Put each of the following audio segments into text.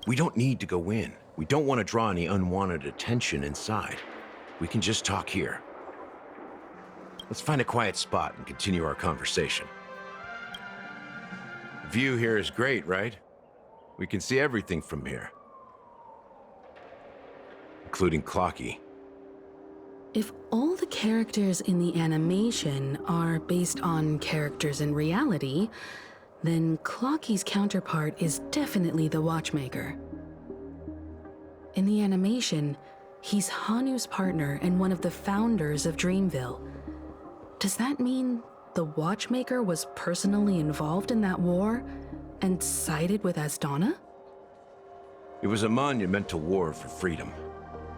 We don't need to go in. We don't want to draw any unwanted attention inside. We can just talk here. Let's find a quiet spot and continue our conversation. The view here is great, right? We can see everything from here. Including Clocky. If all the characters in the animation are based on characters in reality, then Clocky's counterpart is definitely the Watchmaker. In the animation, he's Hanu's partner and one of the founders of Dreamville. Does that mean the Watchmaker was personally involved in that war and sided with Asdana? It was a monumental war for freedom.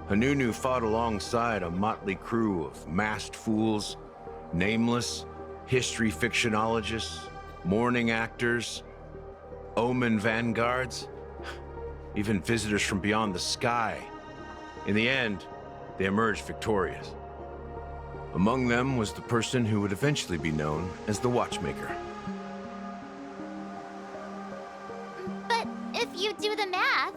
Hanunu fought alongside a motley crew of masked fools, nameless, history fictionologists, mourning actors, omen vanguards, even visitors from beyond the sky. In the end, they emerged victorious. Among them was the person who would eventually be known as the Watchmaker. But if you do the math,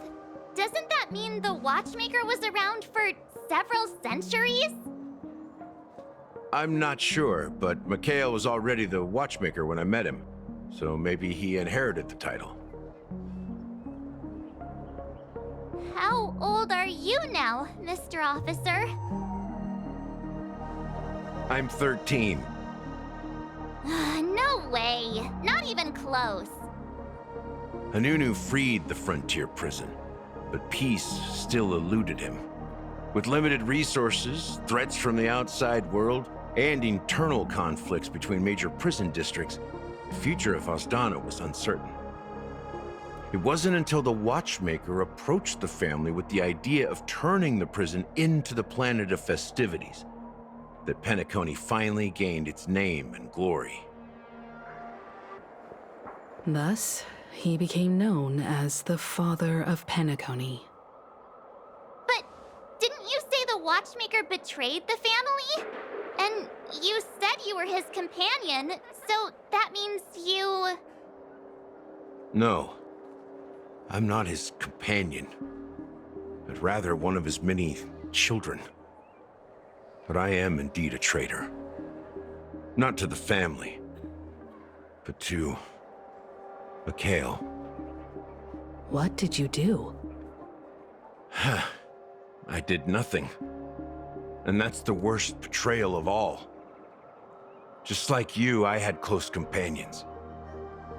doesn't that mean the Watchmaker was around for several centuries? I'm not sure, but Mikhail was already the Watchmaker when I met him, so maybe he inherited the title. How old are you now, Mr. Officer? I'm 13. No way. Not even close. Hanunu freed the frontier prison, but peace still eluded him. With limited resources, threats from the outside world, and internal conflicts between major prison districts, the future of Asdana was uncertain. It wasn't until the Watchmaker approached the family with the idea of turning the prison into the planet of festivities that Penacony finally gained its name and glory. Thus, he became known as the Father of Penacony. But didn't you say the Watchmaker betrayed the family? And you said you were his companion, so that means you... No, I'm not his companion, but rather one of his many children. But I am indeed a traitor. Not to the family, but to Mikhail. What did you do? I did nothing. And that's the worst betrayal of all. Just like you, I had close companions.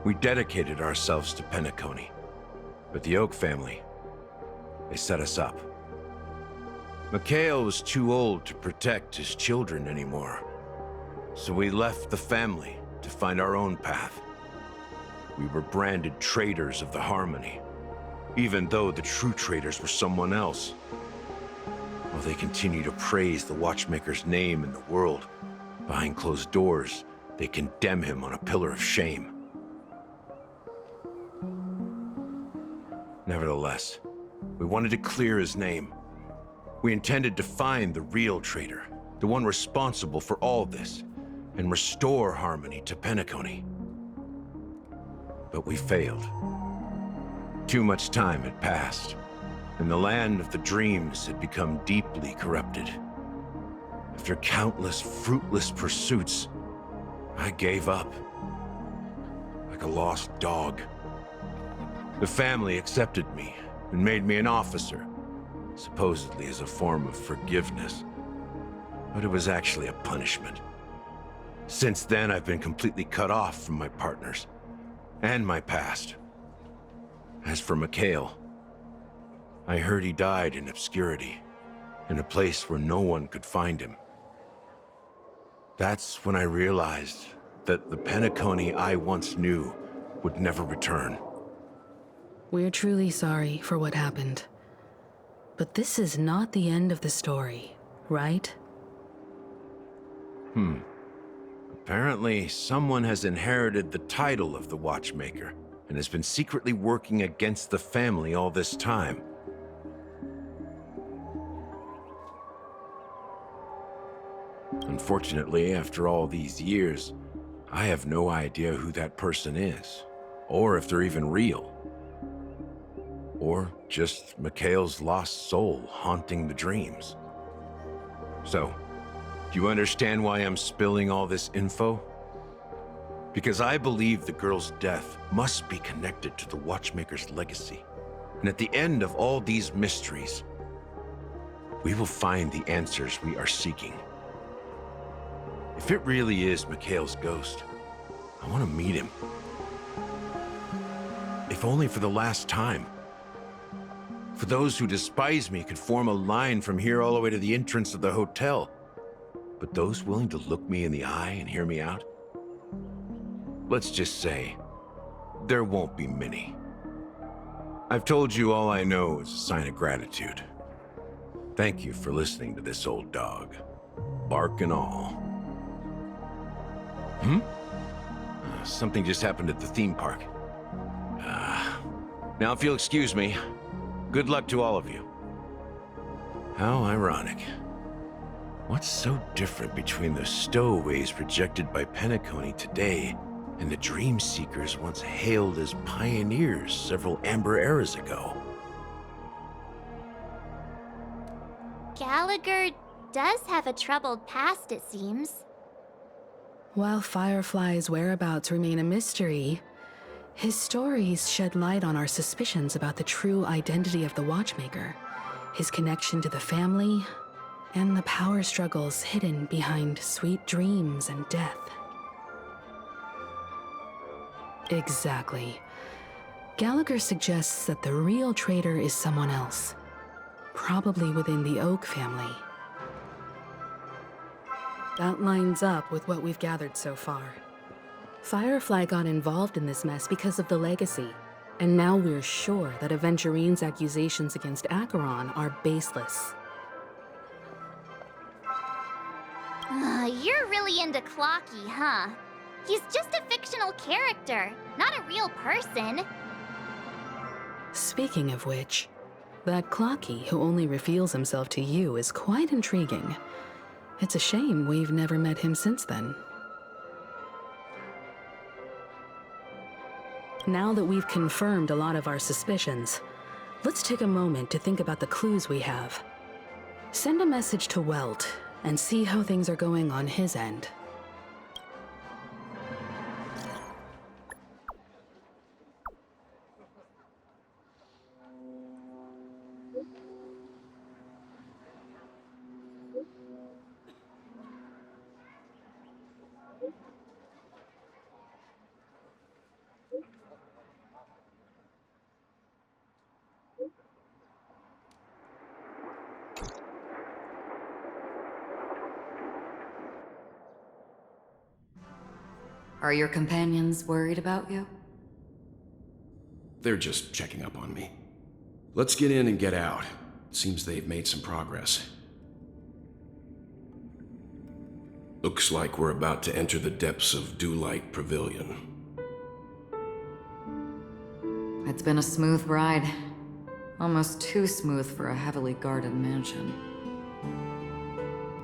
We dedicated ourselves to Penacony. But the Oak family, they set us up. Mikhail was too old to protect his children anymore. So we left the family to find our own path. We were branded traitors of the Harmony, even though the true traitors were someone else. While they continue to praise the Watchmaker's name in the world, behind closed doors, they condemn him on a pillar of shame. Nevertheless, we wanted to clear his name. We intended to find the real traitor, the one responsible for all this, and restore harmony to Penacony. But we failed. Too much time had passed, and the land of the dreams had become deeply corrupted. After countless fruitless pursuits, I gave up, like a lost dog. The family accepted me and made me an officer, supposedly as a form of forgiveness. But it was actually a punishment. Since then, I've been completely cut off from my partners and my past. As for Mikhail, I heard he died in obscurity, in a place where no one could find him. That's when I realized that the Penacony I once knew would never return. We're truly sorry for what happened. But this is not the end of the story, right? Apparently, someone has inherited the title of the Watchmaker and has been secretly working against the family all this time. Unfortunately, after all these years, I have no idea who that person is, or if they're even real. Or just Mikhail's lost soul haunting the dreams. So, do you understand why I'm spilling all this info? Because I believe the girl's death must be connected to the Watchmaker's legacy. And at the end of all these mysteries, we will find the answers we are seeking. If it really is Mikhail's ghost, I want to meet him. If only for the last time. For those who despise me could form a line from here all the way to the entrance of the hotel. But those willing to look me in the eye and hear me out? Let's just say, there won't be many. I've told you all I know is a sign of gratitude. Thank you for listening to this old dog. Bark and all. Something just happened at the theme park. Now if you'll excuse me, good luck to all of you. How ironic. What's so different between the stowaways projected by Penacony today and the dream seekers once hailed as pioneers several amber eras ago? Gallagher does have a troubled past, it seems. While Firefly's whereabouts remain a mystery, his stories shed light on our suspicions about the true identity of the Watchmaker, his connection to the family, and the power struggles hidden behind sweet dreams and death. Exactly. Gallagher suggests that the real traitor is someone else, probably within the Oak family. That lines up with what we've gathered so far. Firefly got involved in this mess because of the legacy, and now we're sure that Aventurine's accusations against Acheron are baseless. You're really into Clocky, huh? He's just a fictional character, not a real person. Speaking of which, that Clocky who only reveals himself to you is quite intriguing. It's a shame we've never met him since then. Now that we've confirmed a lot of our suspicions, let's take a moment to think about the clues we have. Send a message to Welt and see how things are going on his end. Are your companions worried about you? They're just checking up on me. Let's get in and get out. Seems they've made some progress. Looks like we're about to enter the depths of Dewlight Pavilion. It's been a smooth ride. Almost too smooth for a heavily guarded mansion.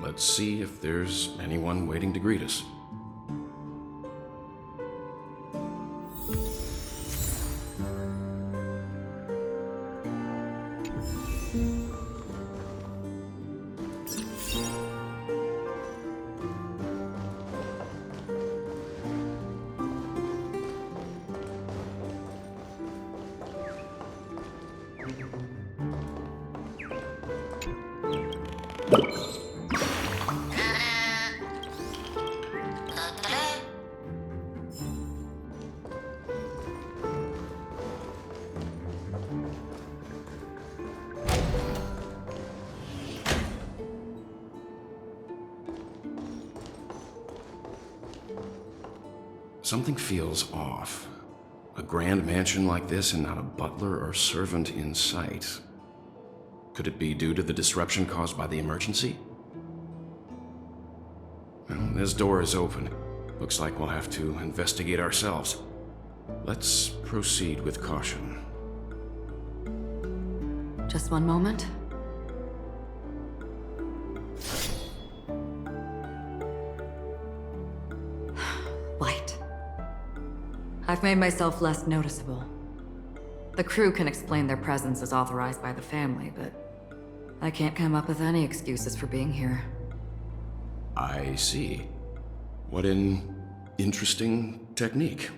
Let's see if there's anyone waiting to greet us. Something feels off. A grand mansion like this and not a butler or servant in sight. Could it be due to the disruption caused by the emergency? Well, this door is open. Looks like we'll have to investigate ourselves. Let's proceed with caution. Just one moment. Light. I've made myself less noticeable. The crew can explain their presence as authorized by the family, but I can't come up with any excuses for being here. I see. What an interesting technique.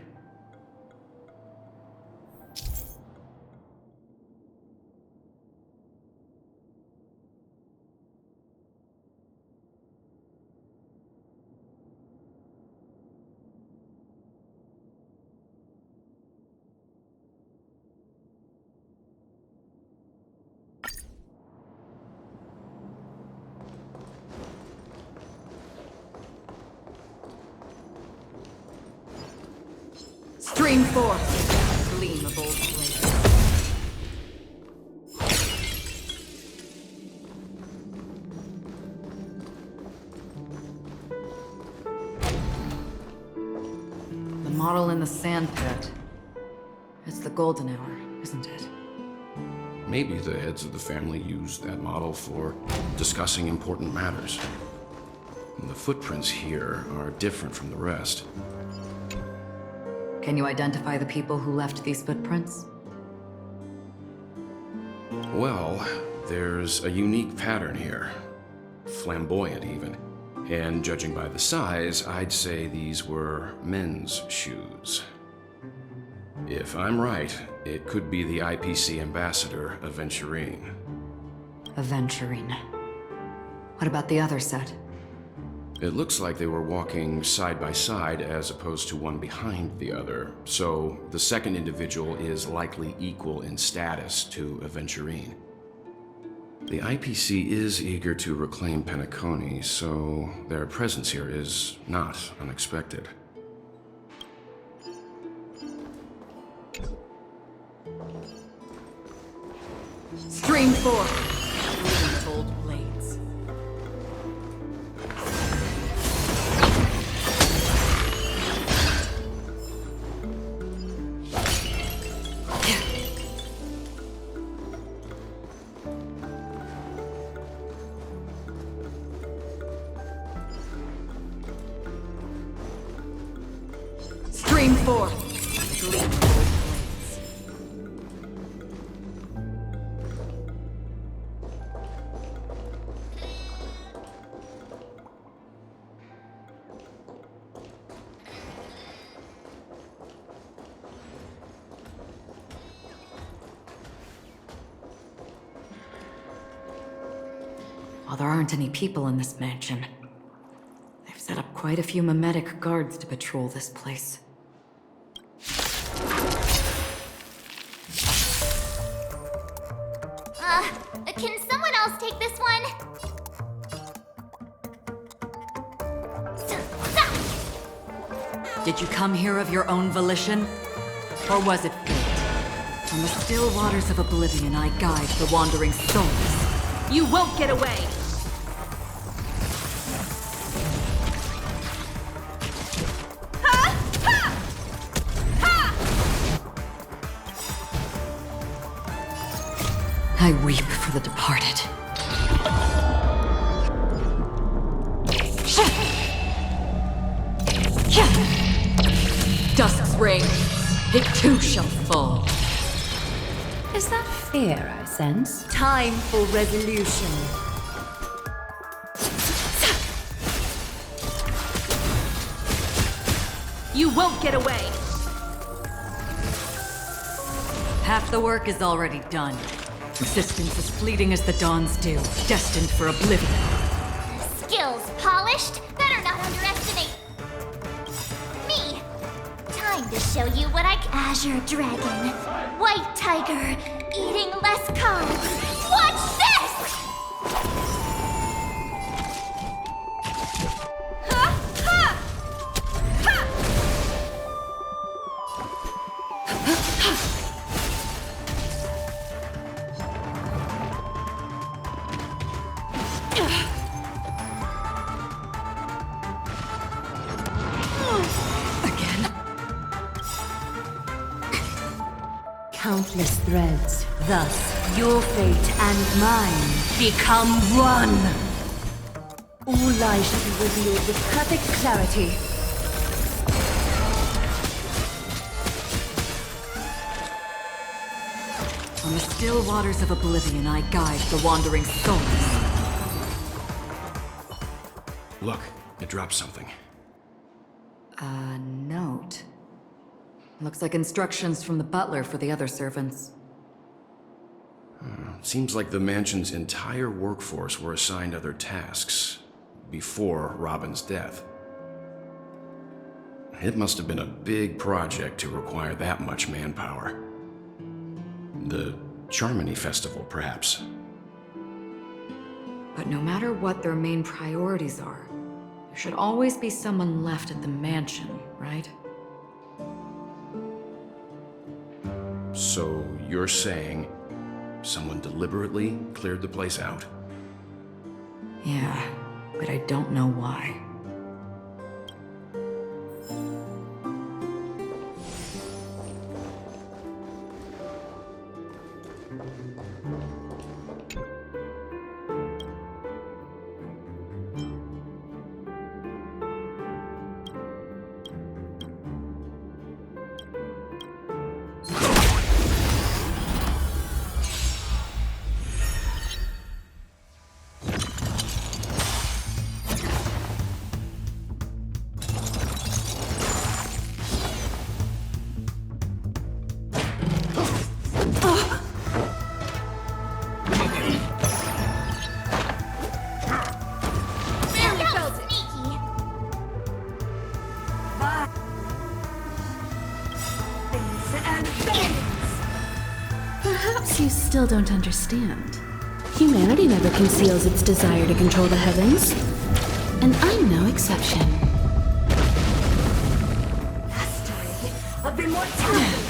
Stream forth! Gleam of old blades. The model in the sand pit. It's the golden hour, isn't it? Maybe the heads of the family used that model for discussing important matters. And the footprints here are different from the rest. Can you identify the people who left these footprints? Well, there's a unique pattern here. Flamboyant, even. And judging by the size, I'd say these were men's shoes. If I'm right, it could be the IPC ambassador, Aventurine. Aventurine. What about the other set? It looks like they were walking side by side as opposed to one behind the other, so the second individual is likely equal in status to Aventurine. The IPC is eager to reclaim Penacony, so their presence here is not unexpected. Stream forth! Gleam old blades. Stream forth! Gleam old blades. While there aren't any people in this mansion, they've set up quite a few mimetic guards to patrol this place. Can someone else take this one? Did you come here of your own volition? Or was it fate? From the still waters of oblivion, I guide the wandering souls. You won't get away! I weep for the departed. Dusk's reign, it too shall fall. Is that fear I sense? Time for resolution. You won't get away! Half the work is already done. Resistance as fleeting as the dawn's dew, destined for oblivion. Skills polished? Better not underestimate me. Time to show you what I Azure Dragon, White Tiger, eating less carbs. Watch this! Ha! Ha! Ha! Countless threads. Thus, your fate and mine become one. All lies shall be revealed with perfect clarity. On the still waters of oblivion, I guide the wandering souls. Look, it dropped something. A note. Looks like instructions from the butler for the other servants. Seems like the mansion's entire workforce were assigned other tasks before Robin's death. It must have been a big project to require that much manpower. The Charmony Festival, perhaps. But no matter what their main priorities are, there should always be someone left at the mansion, right? So you're saying someone deliberately cleared the place out? Yeah, but I don't know why. Perhaps you still don't understand. Humanity never conceals its desire to control the heavens. And I'm no exception. Mastery of immortality.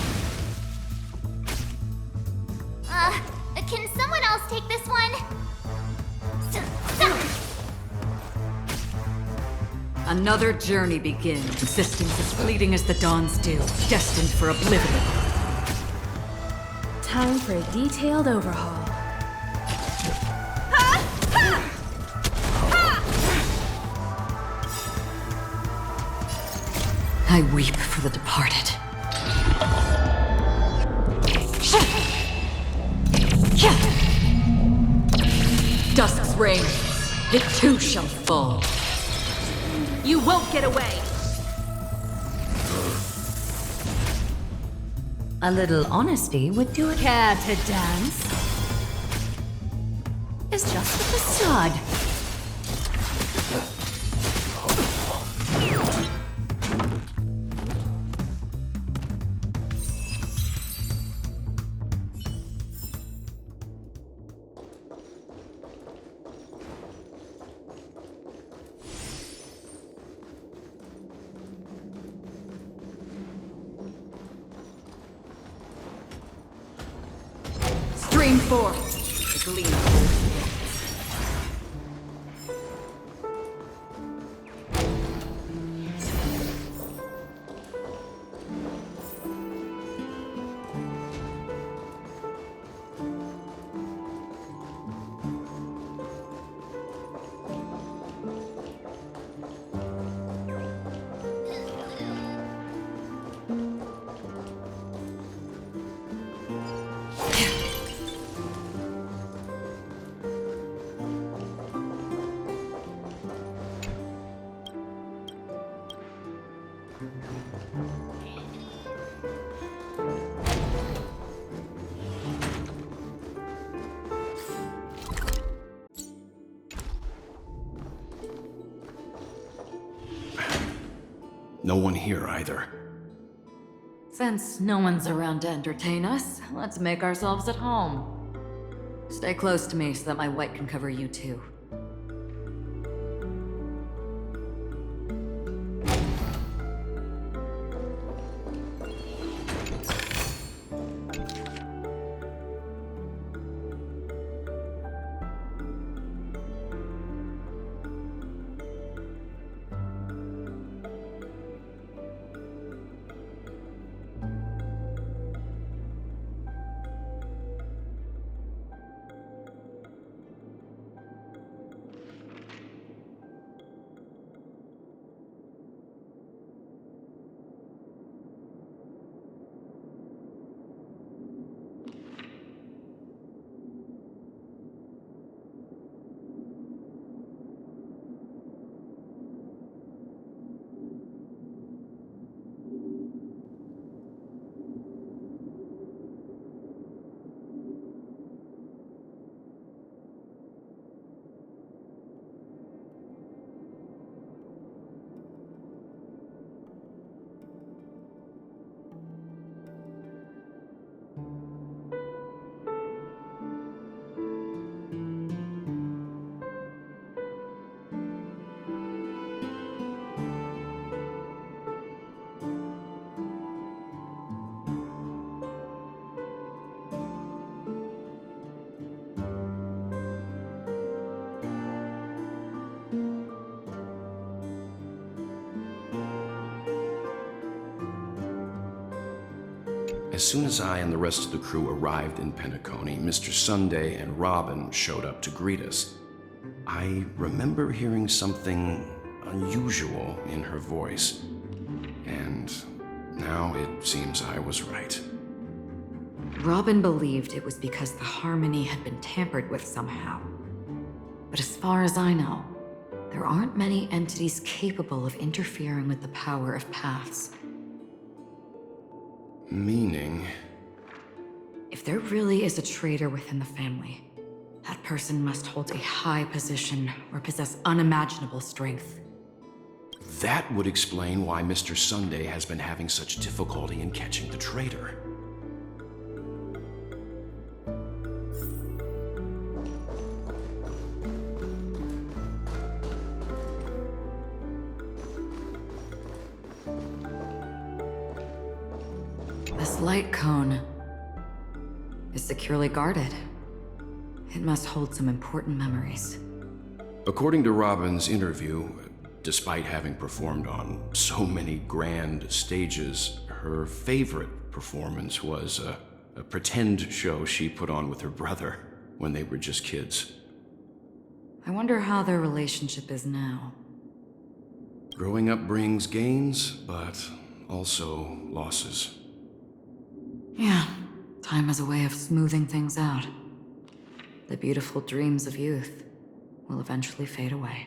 Can someone else take this one? Another journey begins, existence as fleeting as the dawn's dew, destined for oblivion. Time for a detailed overhaul. I weep for the departed. Dusk's reign, it too shall fall. You won't get away! A little honesty would do it. Care to dance? It's just a facade. Stream forth, the gleam. No one here either. Since no one's around to entertain us, let's make ourselves at home. Stay close to me so that my white can cover you too. As soon as I and the rest of the crew arrived in Penacony, Mr. Sunday and Robin showed up to greet us. I remember hearing something unusual in her voice, and now it seems I was right. Robin believed it was because the harmony had been tampered with somehow. But as far as I know, there aren't many entities capable of interfering with the power of paths. Meaning? If there really is a traitor within the family, that person must hold a high position or possess unimaginable strength. That would explain why Mr. Sunday has been having such difficulty in catching the traitor. This light cone is securely guarded. It must hold some important memories. According to Robin's interview, despite having performed on so many grand stages, her favorite performance was a pretend show she put on with her brother when they were just kids. I wonder how their relationship is now. Growing up brings gains, but also losses. Yeah, time has a way of smoothing things out. The beautiful dreams of youth will eventually fade away.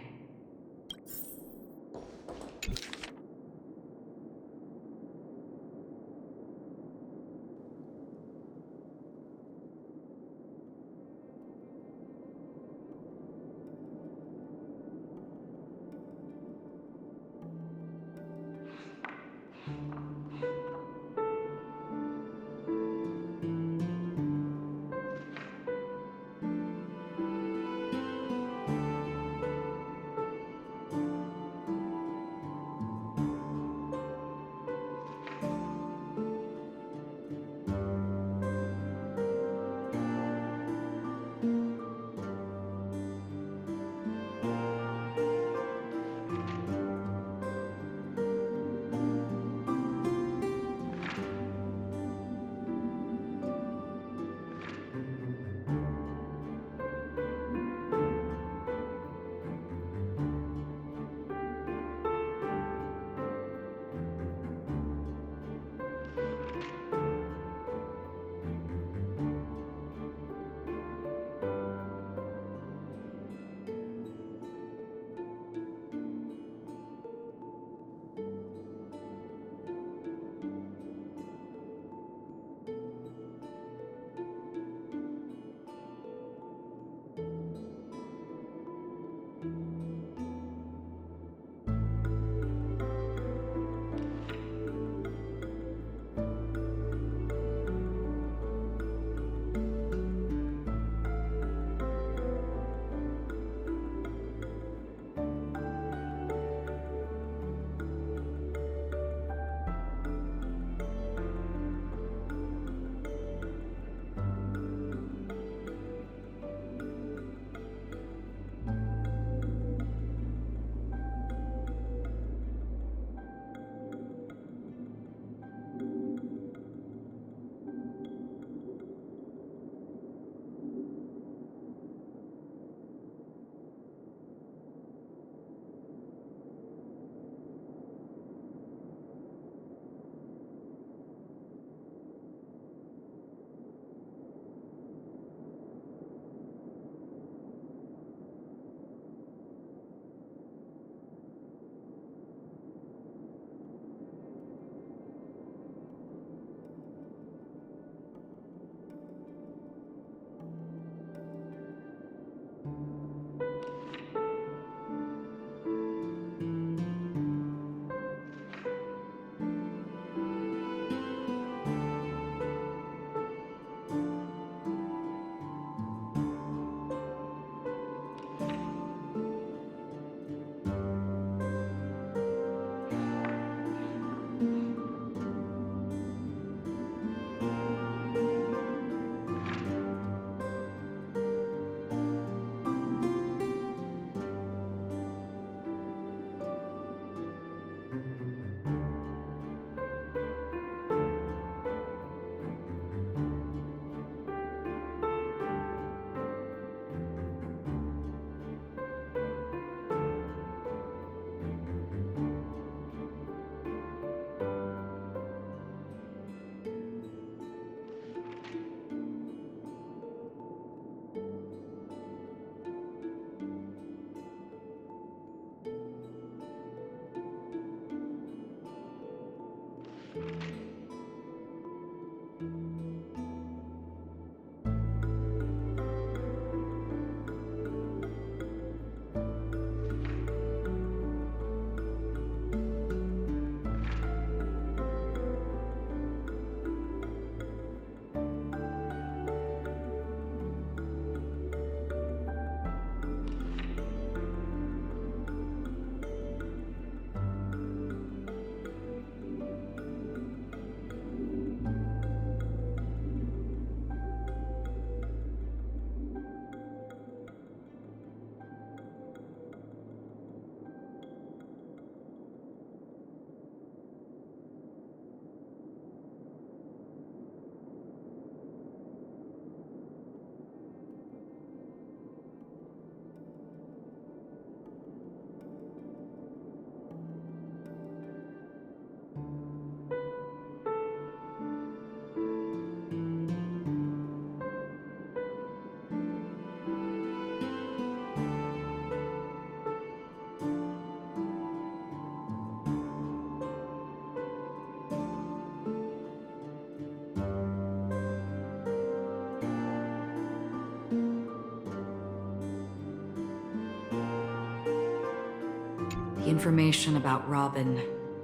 information about Robin,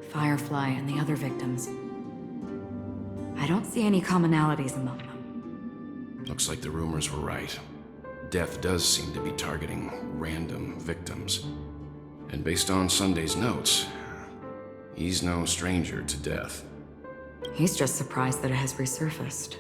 Firefly, and the other victims, I don't see any commonalities among them. Looks like the rumors were right. Death does seem to be targeting random victims. And based on Sunday's notes, he's no stranger to death. He's just surprised that it has resurfaced.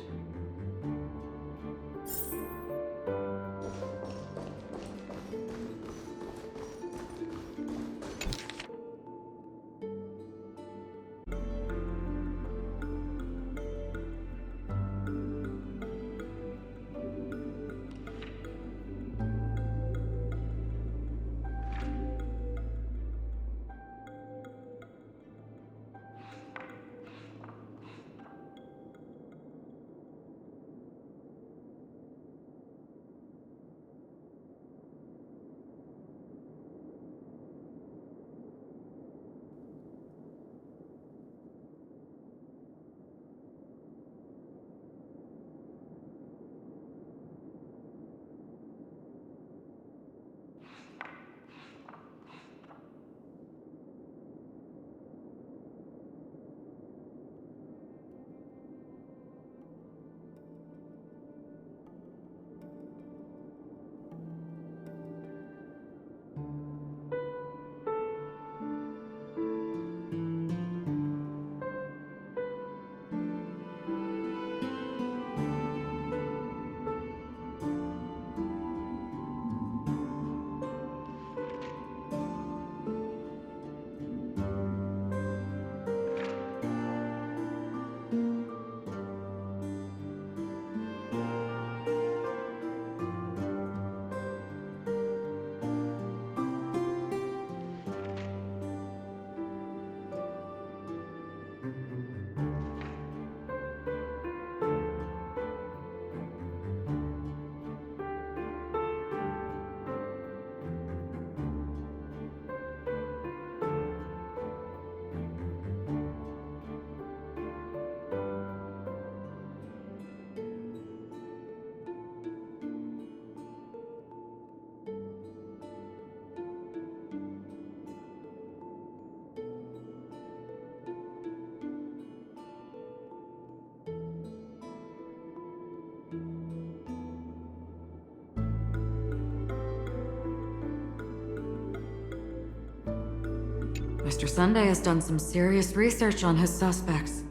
Mr. Sunday has done some serious research on his suspects.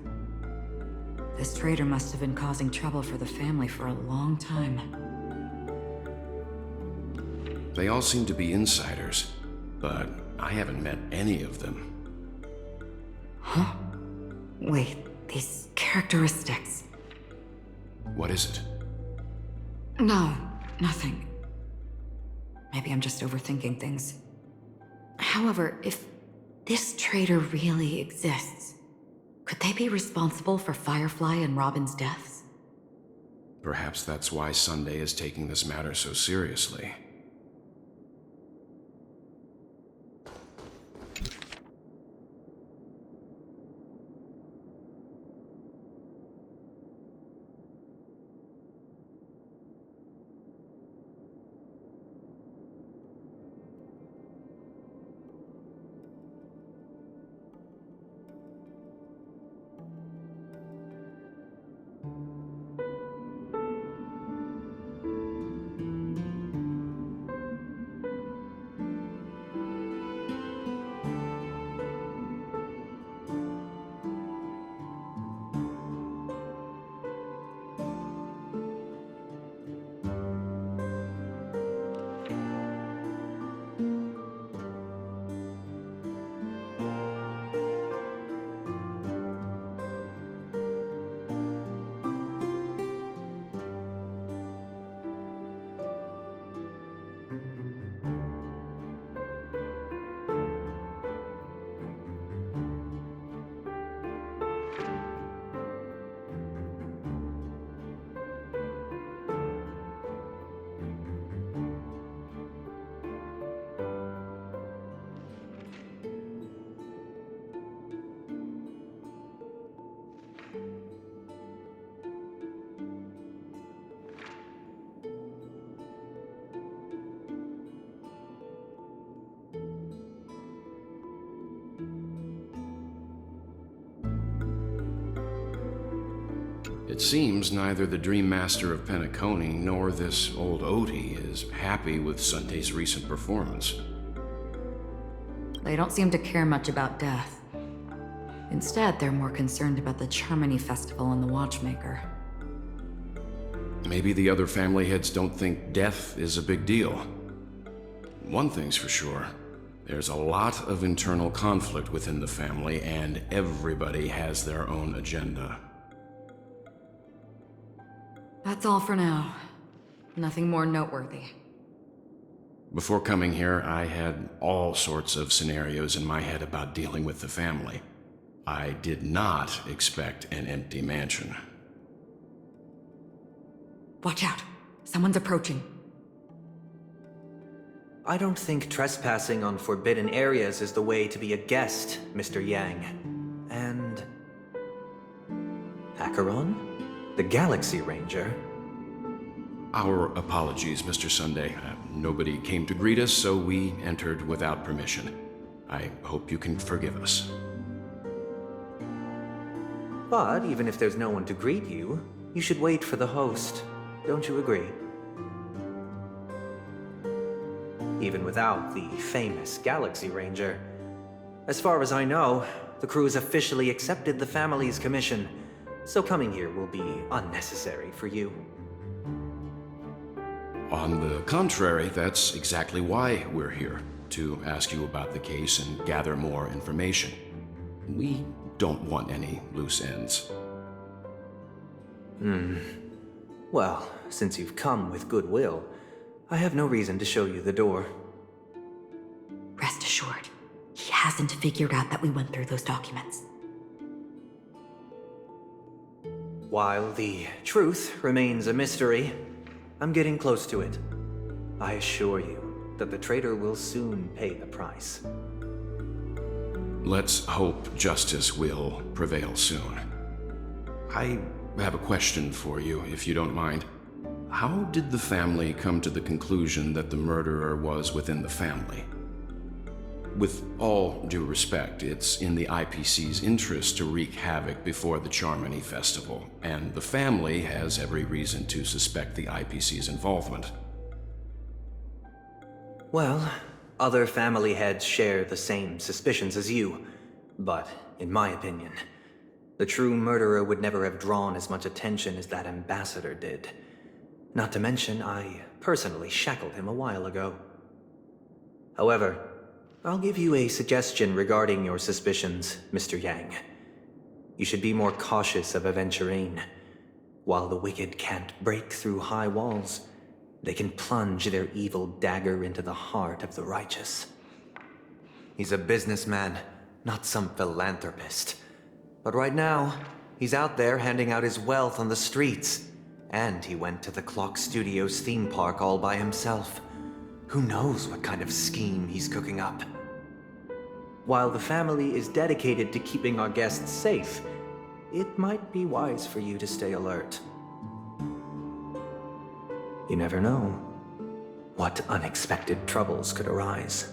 This traitor must have been causing trouble for the family for a long time. They all seem to be insiders, but I haven't met any of them. Huh? Wait, these characteristics. What is it? No, nothing. Maybe I'm just overthinking things. However, if this traitor really exists, could they be responsible for Firefly and Robin's deaths? Perhaps that's why Sunday is taking this matter so seriously. It seems neither the Dream Master of Penacony nor this old Odie is happy with Sunday's recent performance. They don't seem to care much about death. Instead, they're more concerned about the Charmony Festival and the Watchmaker. Maybe the other family heads don't think death is a big deal. One thing's for sure. There's a lot of internal conflict within the family, and everybody has their own agenda. That's all for now. Nothing more noteworthy. Before coming here, I had all sorts of scenarios in my head about dealing with the family. I did not expect an empty mansion. Watch out! Someone's approaching. I don't think trespassing on forbidden areas is the way to be a guest, Mr. Yang. And... Acheron? The Galaxy Ranger? Our apologies, Mr. Sunday. Nobody came to greet us, so we entered without permission. I hope you can forgive us. But even if there's no one to greet you, you should wait for the host. Don't you agree? Even without the famous Galaxy Ranger. As far as I know, the crew has officially accepted the family's commission, so coming here will be unnecessary for you. On the contrary, that's exactly why we're here, to ask you about the case and gather more information. We don't want any loose ends. Well, since you've come with goodwill, I have no reason to show you the door. Rest assured, he hasn't figured out that we went through those documents. While the truth remains a mystery, I'm getting close to it. I assure you that the traitor will soon pay the price. Let's hope justice will prevail soon. I have a question for you, if you don't mind. How did the family come to the conclusion that the murderer was within the family? With all due respect, it's in the IPC's interest to wreak havoc before the Charmony Festival, and the family has every reason to suspect the IPC's involvement. Well, other family heads share the same suspicions as you, but in my opinion, the true murderer would never have drawn as much attention as that ambassador did. Not to mention, I personally shackled him a while ago. However, I'll give you a suggestion regarding your suspicions, Mr. Yang. You should be more cautious of Aventurine. While the wicked can't break through high walls, they can plunge their evil dagger into the heart of the righteous. He's a businessman, not some philanthropist. But right now, he's out there handing out his wealth on the streets. And he went to the Clock Studios theme park all by himself. Who knows what kind of scheme he's cooking up? While the family is dedicated to keeping our guests safe, it might be wise for you to stay alert. You never know what unexpected troubles could arise.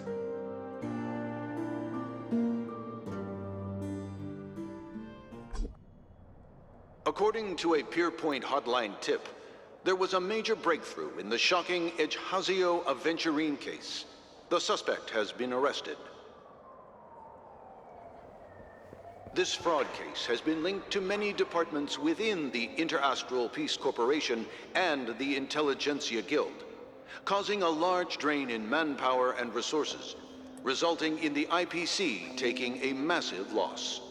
According to a Pierpoint hotline tip, there was a major breakthrough in the shocking Ejhazio Aventurine case. The suspect has been arrested. This fraud case has been linked to many departments within the Interastral Peace Corporation and the Intelligentsia Guild, causing a large drain in manpower and resources, resulting in the IPC taking a massive loss.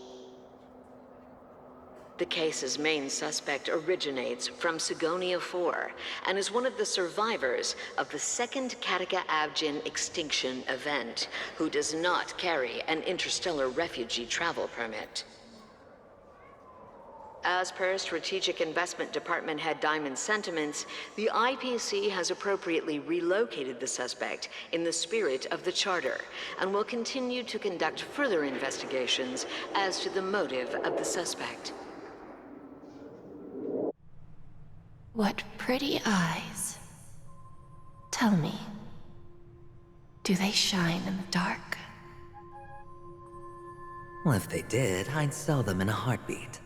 The case's main suspect originates from Sigonia 4 and is one of the survivors of the second Kataka-Abjin extinction event, who does not carry an interstellar refugee travel permit. As per Strategic Investment Department Head Diamond's sentiments, the IPC has appropriately relocated the suspect in the spirit of the Charter and will continue to conduct further investigations as to the motive of the suspect. What pretty eyes. Tell me, do they shine in the dark? Well, if they did, I'd sell them in a heartbeat.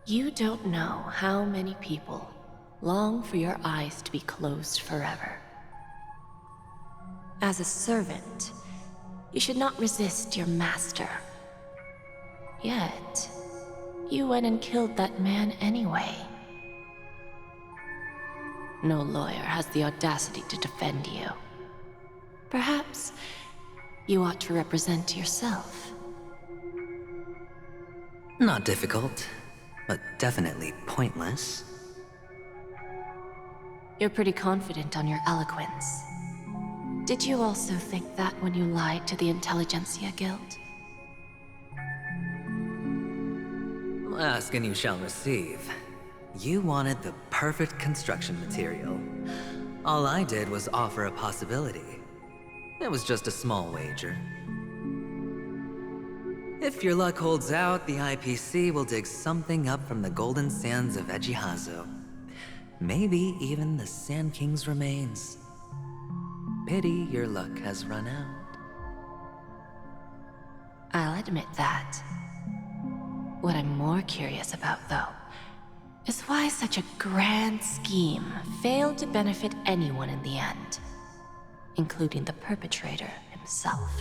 You don't know how many people long for your eyes to be closed forever. As a servant, you should not resist your master. Yet, you went and killed that man anyway. No lawyer has the audacity to defend you. Perhaps you ought to represent yourself. Not difficult, but definitely pointless. You're pretty confident on your eloquence. Did you also think that when you lied to the Intelligentsia Guild? Ask and you shall receive. You wanted the perfect construction material. All I did was offer a possibility. It was just a small wager. If your luck holds out, the IPC will dig something up from the golden sands of Ejihazo. Maybe even the Sand King's remains. Pity your luck has run out. I'll admit that. What I'm more curious about, though, is why such a grand scheme failed to benefit anyone in the end, including the perpetrator himself.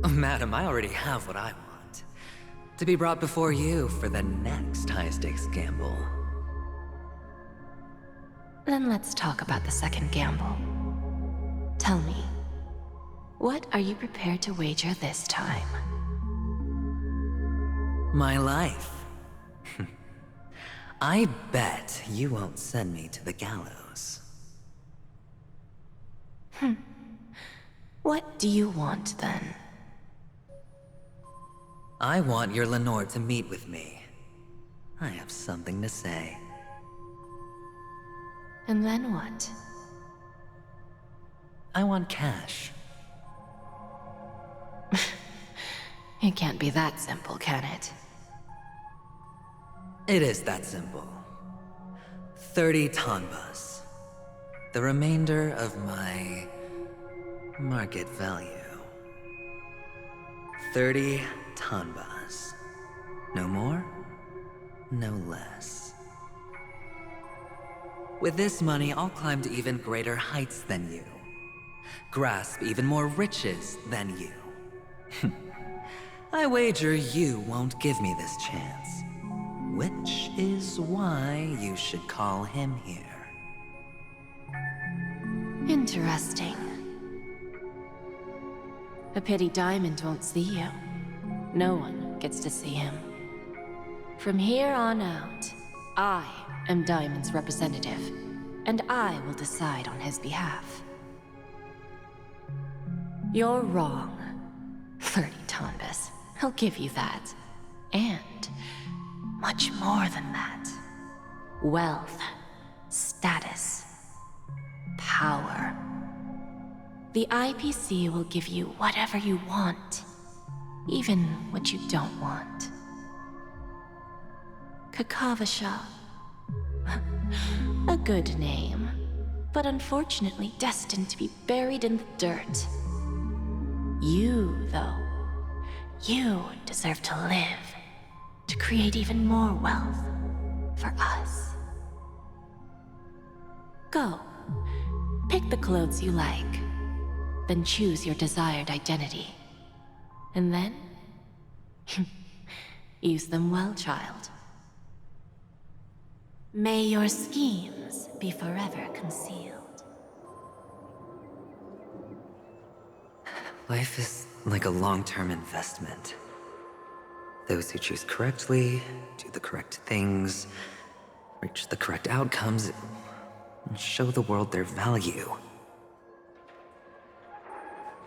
Madam, I already have what I want. To be brought before you for the next high-stakes gamble. Then let's talk about the second gamble. Tell me, what are you prepared to wager this time? My life. I bet you won't send me to the gallows. What do you want, then? I want your Lenore to meet with me. I have something to say. And then what? I want cash. It can't be that simple, can it? It is that simple. 30 tanbas. The remainder of my market value. 30 tanbas. No more, no less. With this money, I'll climb to even greater heights than you. Grasp even more riches than you. I wager you won't give me this chance. Which is why you should call him here. Interesting. A pity Diamond won't see you. No one gets to see him. From here on out, I am Diamond's representative, and I will decide on his behalf. You're wrong. 30 tanbas. I'll give you that. And much more than that. Wealth, status, power. The IPC will give you whatever you want, even what you don't want. Kakavasha. A good name, but unfortunately destined to be buried in the dirt. You, though, you deserve to live, to create even more wealth for us. Go. Pick the clothes you like, then choose your desired identity. And then, use them well, child. May your schemes be forever concealed. Life is like a long-term investment. Those who choose correctly, do the correct things, reach the correct outcomes, and show the world their value.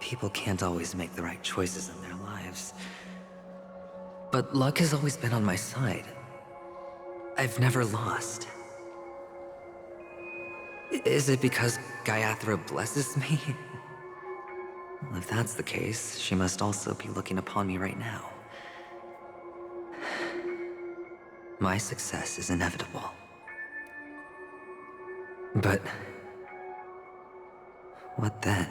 People can't always make the right choices in their lives. But luck has always been on my side. I've never lost. Is it because Gayathra blesses me? Well, if that's the case, she must also be looking upon me right now. My success is inevitable. But what then?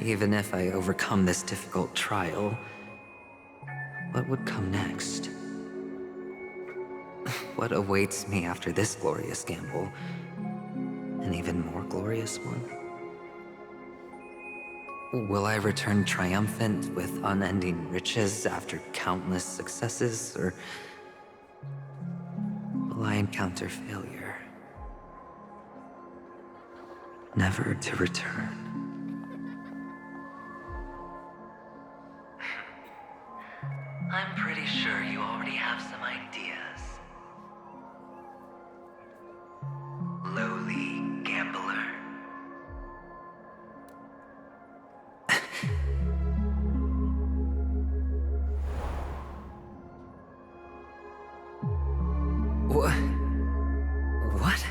Even if I overcome this difficult trial, What would come next? What awaits me after this glorious gamble? An even more glorious one? Will I return triumphant with unending riches after countless successes, or will I encounter failure, never to return? I'm pretty sure you already have some ideas. Lowly gambler. What? What?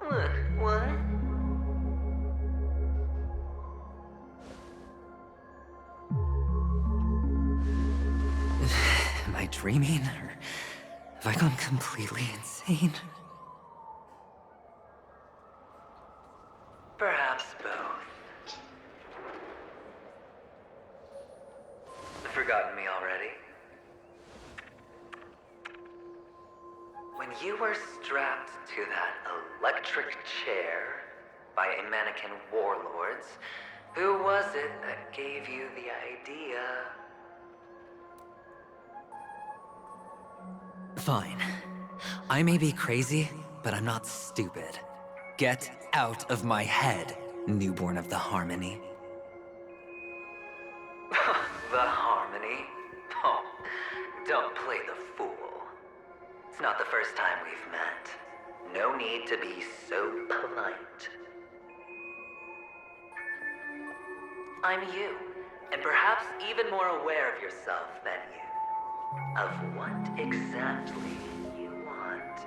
What? Am I dreaming, or have I gone completely insane? Perhaps both. Forgotten me already? When you were strapped to that electric chair by a mannequin warlords, who was it that gave you the idea? Fine. I may be crazy, but I'm not stupid. Get out of my head, newborn of the Harmony. The Harmony? Oh, don't play the fool. It's not the first time we've met. No need to be so polite. I'm you, and perhaps even more aware of yourself than you. Of what exactly you want.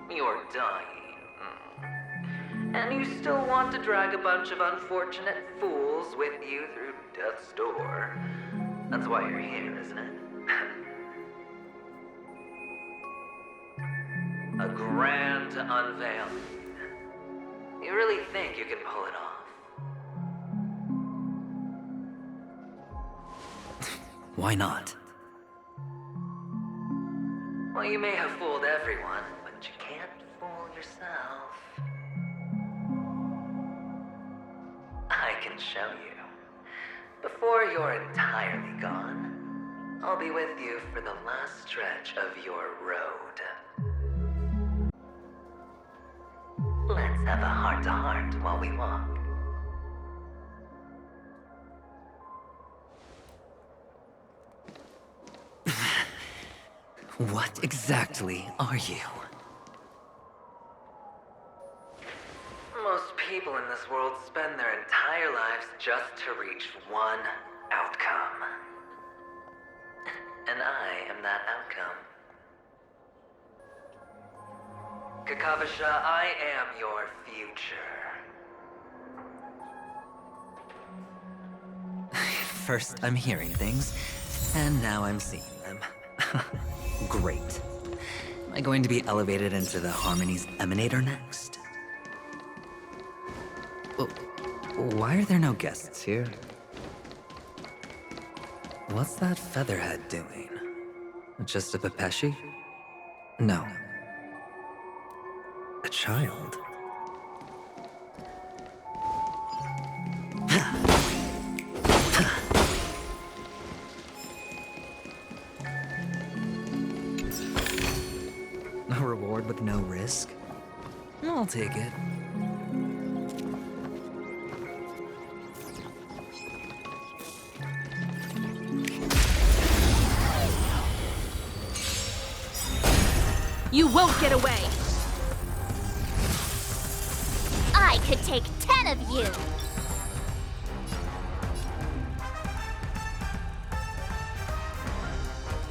You're dying. And you still want to drag a bunch of unfortunate fools with you through death's door. That's why you're here, isn't it? A grand unveiling. You really think you can pull it off? Why not? Well, you may have fooled everyone, but you can't fool yourself. I can show you. Before you're entirely gone, I'll be with you for the last stretch of your road. Let's have a heart-to-heart while we walk. What exactly are you? Most people in this world spend their entire lives just to reach one outcome. And I am that outcome. Kakavasha, I am your future. First, I'm hearing things, and now I'm seeing them. Great. Am I going to be elevated into the Harmony's Emanator next? Why are there no guests here? What's that featherhead doing? Just a Pepeshi? No. A child? A reward with no risk? I'll take it. You won't get away! I could take 10 of you!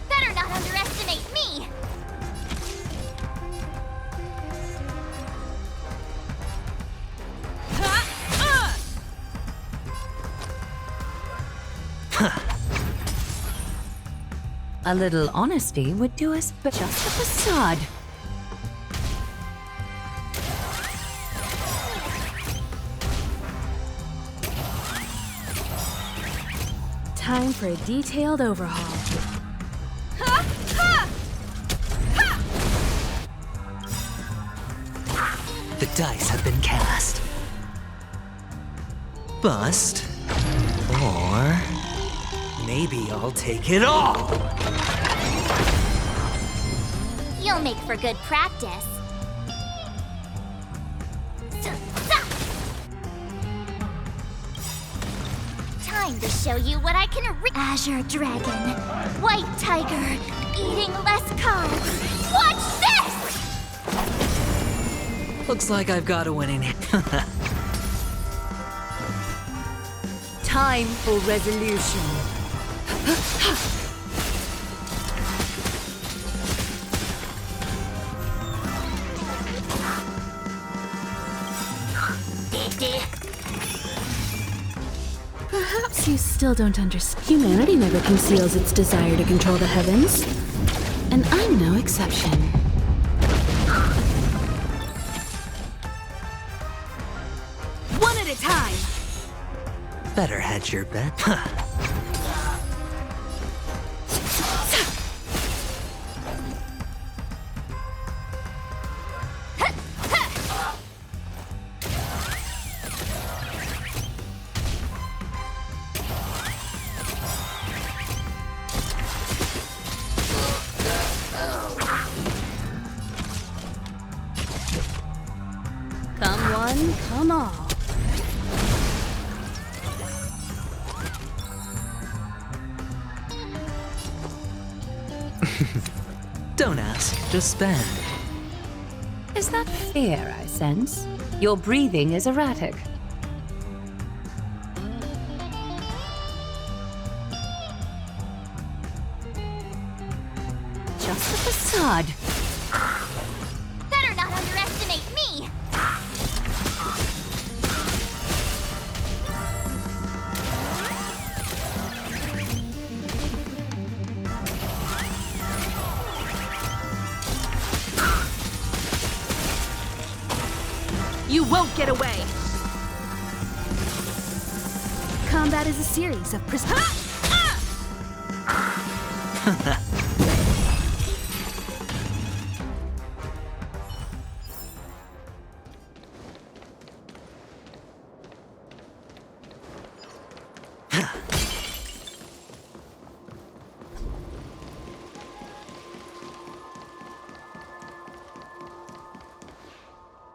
Better not underestimate me! A little honesty would do us but just a facade. Time for a detailed overhaul. The dice have been cast. Bust. Or maybe I'll take it all. You'll make for good practice. Time to show you what I can Azure Dragon, White Tiger, eating less carbs. Watch this! Looks like I've got a winning. Time for resolution. Perhaps you still don't understand. Humanity never conceals its desire to control the heavens. And I'm no exception. One at a time. Better hedge your bet. Come one, come all. Don't ask, just spend. Is that fear I sense? Your breathing is erratic. Just a facade. Better not underestimate me! You won't get away. Combat is a series of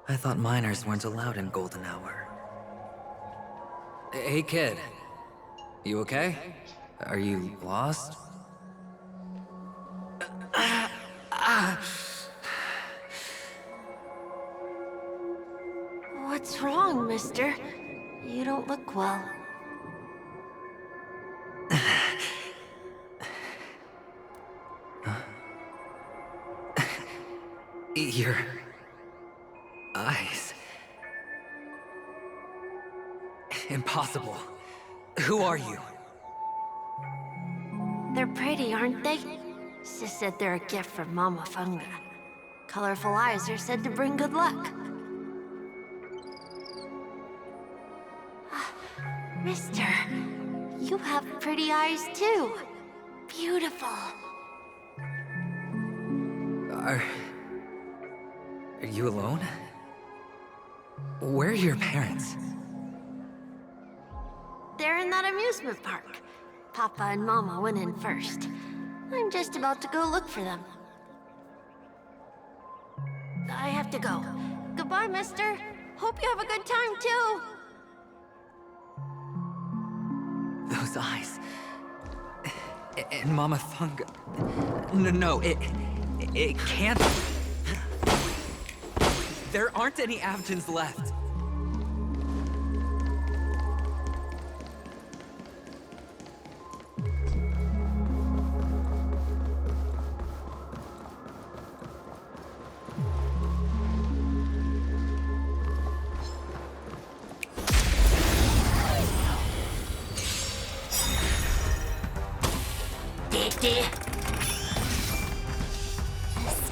I thought miners weren't allowed in Golden Hour. Hey, kid. You okay? Are you lost? What's wrong, mister? You don't look well. Your eyes. Impossible. Who are you? They're pretty, aren't they? Sis said they're a gift from Mama Funga. Colorful eyes are said to bring good luck. Mister, you have pretty eyes too. Beautiful. Are you alone? Where are your parents? They're in that amusement park. Papa and Mama went in first. I'm just about to go look for them. I have to go. Goodbye, mister. Hope you have a good time, too. Those eyes. And Mama Funga. No, it can't. There aren't any Avgens left.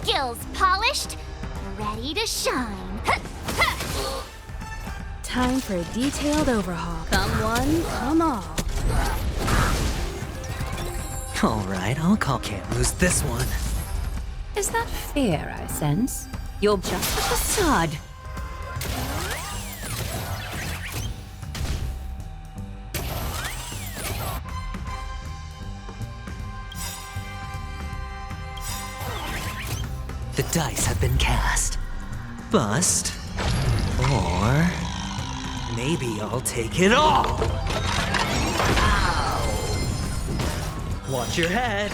Skills polished, ready to shine. Time for a detailed overhaul. Come one, come all. Alright, I'll call. Can't lose this one. Is that fear I sense? You're just a facade. The dice have been cast. Bust. Or... maybe I'll take it all! Ow. Watch your head.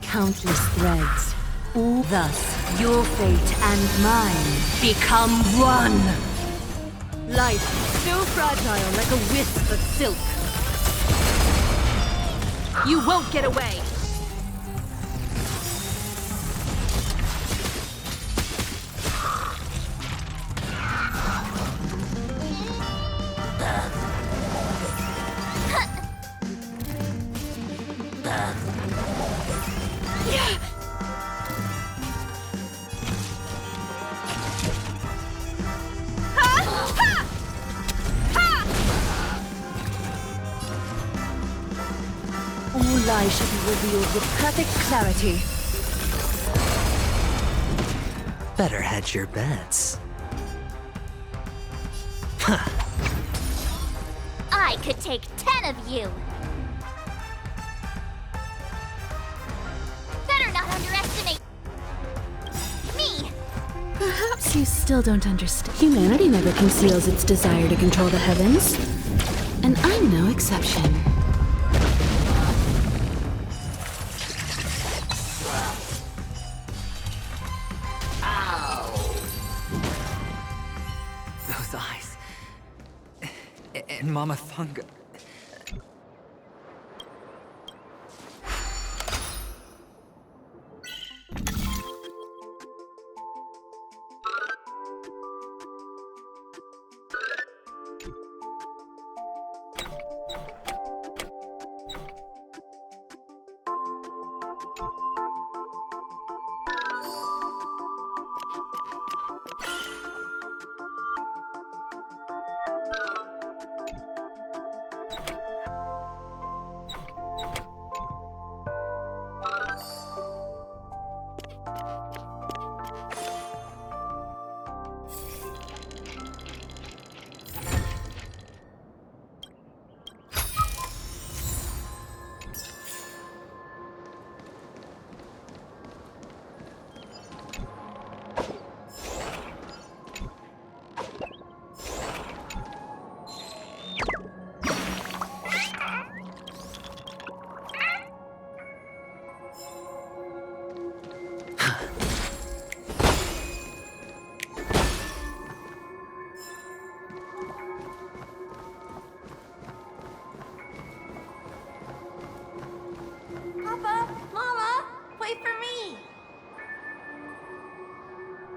Countless threads. All thus, your fate and mine become one. Life, so fragile like a wisp of silk. You won't get away. All lies shall be revealed with perfect clarity. Better hedge your bets. I could take 10 of you. Better not underestimate me. Perhaps you still don't understand. Humanity never conceals its desire to control the heavens. And I'm no exception. Those eyes. And Mama Thunga.